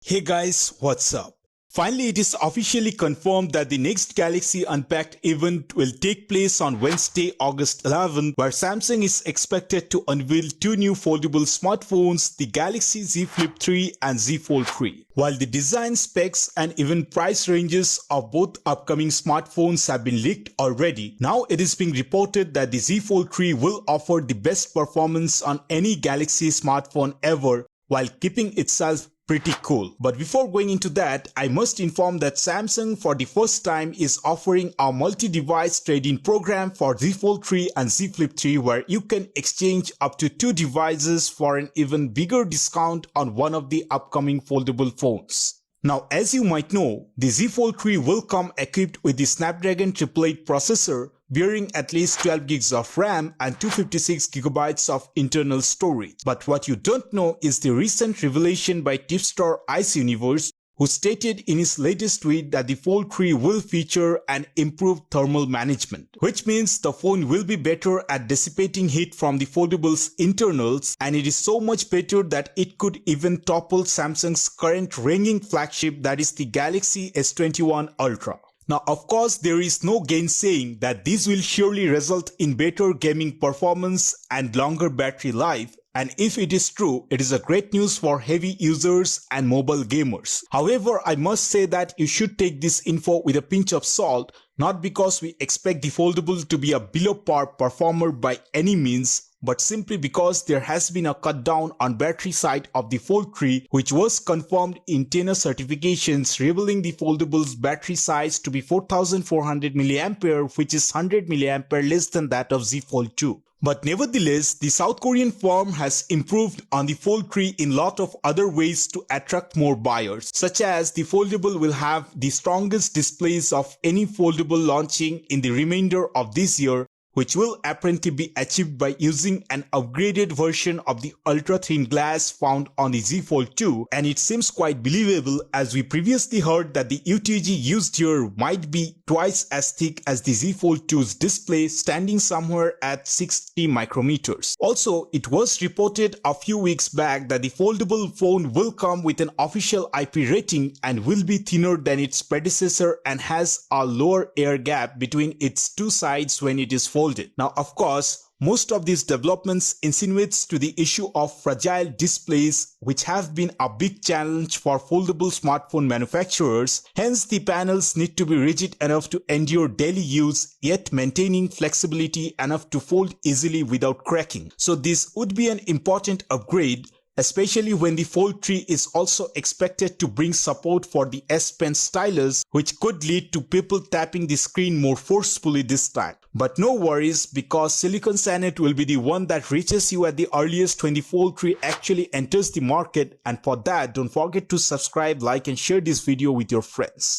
Hey guys, what's up? Finally, it is officially confirmed that the next Galaxy Unpacked event will take place on Wednesday, August 11, where Samsung is expected to unveil two new foldable smartphones, the Galaxy Z Flip 3 and Z Fold 3. While the design specs and even price ranges of both upcoming smartphones have been leaked already, now it is being reported that the Z Fold 3 will offer the best performance on any Galaxy smartphone ever while keeping itself pretty cool. But before going into that, I must inform that Samsung for the first time is offering a multi-device trade-in program for Z Fold 3 and Z Flip 3 where you can exchange up to 2 devices for an even bigger discount on one of the upcoming foldable phones. Now, as you might know, the Z Fold 3 will come equipped with the Snapdragon 888 processor bearing at least 12 gigs of RAM and 256 gigabytes of internal storage. But what you don't know is the recent revelation by Tipstar Ice Universe, who stated in his latest tweet that the Fold 3 will feature an improved thermal management, which means the phone will be better at dissipating heat from the foldable's internals, and it is so much better that it could even topple Samsung's current reigning flagship, that is the Galaxy S21 Ultra. Now, of course, there is no gainsaying that this will surely result in better gaming performance and longer battery life. And if it is true, it is a great news for heavy users and mobile gamers. However, I must say that you should take this info with a pinch of salt, not because we expect the foldable to be a below par performer by any means, but simply because there has been a cut down on battery side of the Fold 3, which was confirmed in TENA certifications, revealing the foldable's battery size to be 4400 mAh, which is 100 mAh less than that of Z Fold 2. But nevertheless, the South Korean firm has improved on the Fold 3 in lot of other ways to attract more buyers, such as the foldable will have the strongest displays of any foldable launching in the remainder of this year, which will apparently be achieved by using an upgraded version of the ultra-thin glass found on the Z Fold 2, and it seems quite believable as we previously heard that the UTG used here might be twice as thick as the Z Fold 2's display, standing somewhere at 60 micrometers. Also, it was reported a few weeks back that the foldable phone will come with an official IP rating and will be thinner than its predecessor and has a lower air gap between its two sides when it is folded. Now, of course, most of these developments insinuates to the issue of fragile displays, which have been a big challenge for foldable smartphone manufacturers. Hence, the panels need to be rigid enough to endure daily use, yet maintaining flexibility enough to fold easily without cracking. So this would be an important upgrade, especially when the Fold 3 is also expected to bring support for the S Pen stylus, which could lead to people tapping the screen more forcefully this time. But no worries, because Silicon Sanet will be the one that reaches you at the earliest when the Fold 3 actually enters the market, and for that, don't forget to subscribe, like and share this video with your friends.